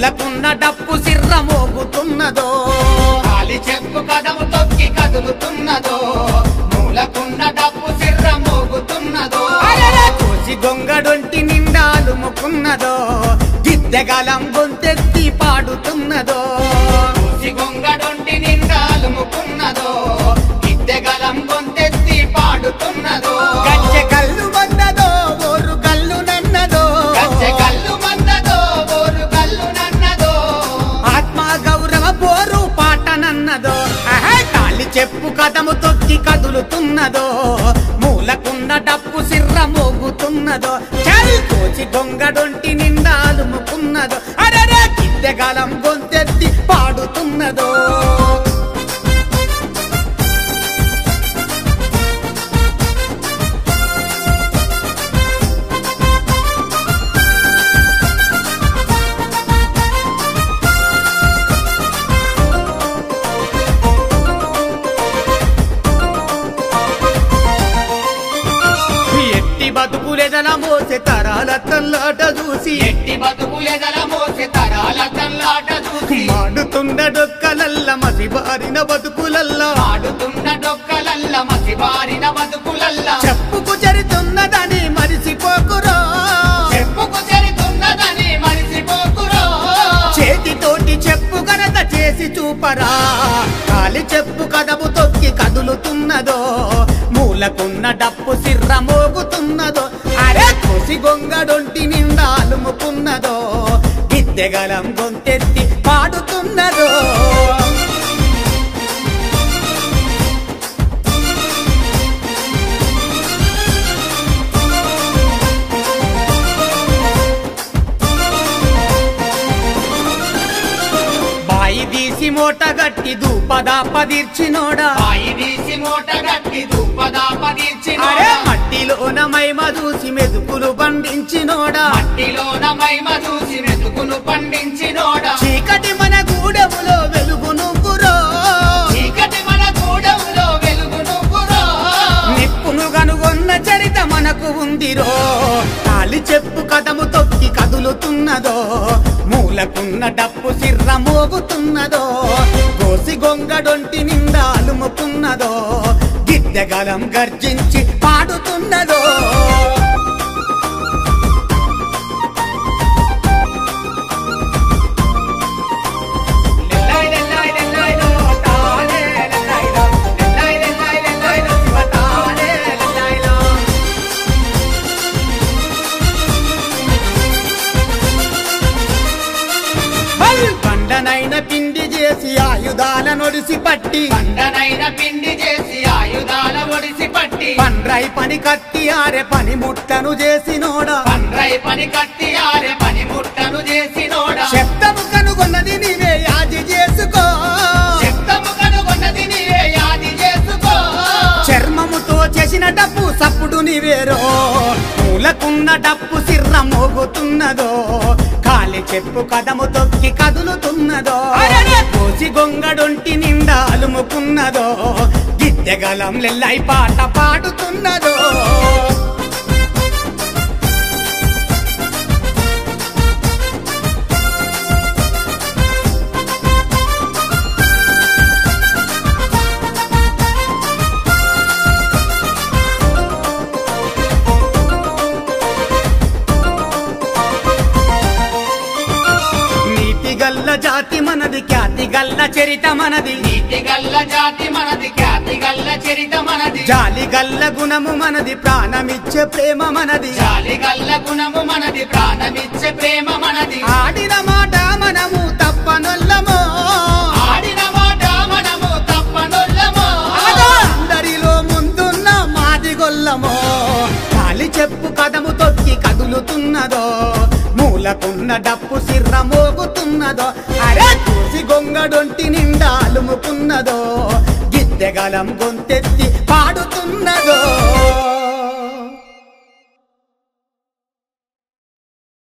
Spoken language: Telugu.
మూలకున్న డప్పు సిర్ర మోగుతున్నదో కాలి చెప్పు కదము తొక్కి కదులుతున్నదో మూలకున్న డప్పు సిర్ర మోగుతున్నదో కోసి గొంగడొంటి నిండాలు ముకున్నదో గిద్దెగలం గొంతెత్తి పాడుతున్నదో కోసి గొంగడొంటి నిండాలు ముకున్నదో గిద్దెగలం గొంతెత్తి పాడుతున్నదో గజ్జె కళ్ళు మందదో ఓరు కళ్ళు నన్నదో గజ్జె కళ్ళు మందదో ఓరు కళ్ళు నన్నదో ఆత్మ గౌరవ పోరు పాట నన్నదో కాలి చెప్పు కదము తొక్కి కదులుతున్నదో మూలకున్న డప్పు సిర్ర మోగుతున్నదో చల్ కోచి గొంగడొంటి నిండాలు ముకున్నదో అరే గిద్దెగలం గొంతెత్తి పాడుతున్నదో బతుకులెదల మోసే తరాల తల్లాట చూసి ఎట్టి బతుకులెదల మోసే తరాల తల్లాట చూసి మాడుతున్న డొక్కలల్ల మసిబారిన బతుకులల్లా ఆడుతున్న డొక్కలల్ల మసిబారిన బతుకులల్లా చెప్పుకు చరితున్నదని మరిసిపోకురో చెప్పుకు చరితున్నదని మరిసిపోకురో చేతితోటి చెప్పు గనక చేసి చూపరా కాలి చెప్పు కదము తొక్కి కదులుతున్నదో మూలకున్న డప్పు సిర్ర మోగుతున్నదో అరే కోసి గొంగడొంటి నిండాలు ముకున్నదో గిద్దెగలం గొంతెత్తి పాడుతున్నదో తీసి మూట గట్టి దూపదా పదిర్చినోడా బాయి తీసి మూట గట్టి దూపదా పదిర్చినోడా మట్టిలోన మైమ చూసి మెతుకులు పండించినోడా మట్టిలోన మైమ చూసి మెతుకులు పండించినోడా చీకటి మన గూడెములో వెలుగు నువ్వురో చీకటి మన గూడెములో వెలుగు నువ్వురో నిప్పును కనుగొన్న చరిత మనకు ఉందిరో కాలి చెప్పు కదము తొక్కి కదులుతున్నదో మూలకున్న డప్పు సిర్ర మోగుతున్నదో కోసి గొంగడొంటి నిండా అలుముకున్నదో గిద్దెగలం గర్జించి పాడుతున్నదో పండనైన పిండి చేసి ఆయుధాల నొడిసి పట్టి పండనైన పిండి చేసి ఆయుధాల ఒడిసి పట్టి పండ్రై పని కత్తి ఆరే పని ముట్టను చేసినోడా పండ్రై పని కత్తి ఆరే పని ముట్టను చేసినోడా శబ్దము కనుగొన్నది నీవే యాది చేసుకో శబ్దము కనుగొన్నది నీవే యాది చేసుకో చర్మముతో చేసిన డప్పు సప్పుడు నీవేరో మూలకున్న డప్పు సిర్ర మోగుతున్నదో కాలి చెప్పు కదము తొక్కి కదులుతున్నదో కోసి గొంగడొంటి నిండా అలుముకున్నదో గిద్దెగలం లెల్లై పాట పాడుతున్నదో గల్ల జాతి మనది ఖ్యాతి గల్ల చరిత మనది నీతి గల్ల జాతి మనది ఖ్యాతి గల్ల చరిత మనది జాలి గల్ల గుణము మనది ప్రాణమిచ్చే ప్రేమ మనది జాలి గల్ల గుణము మనది ప్రాణమిచ్చే ప్రేమ మనది ఆడిన మాట మనము తప్పనొల్లమో ఆడిన మాట మనము తప్పనొల్లమో అందరిలో ముందున్న మాది గొల్లమో కాలి చెప్పు కదము తొక్కి కదులుతున్నదో మూలకున్న డప్పు సిర్ర మోగుతున్నదో అరే చూసి గొంగడొంటి నిండా అలుముకున్నదో గిద్దెగలం గొంతెత్తి పాడుతున్నదో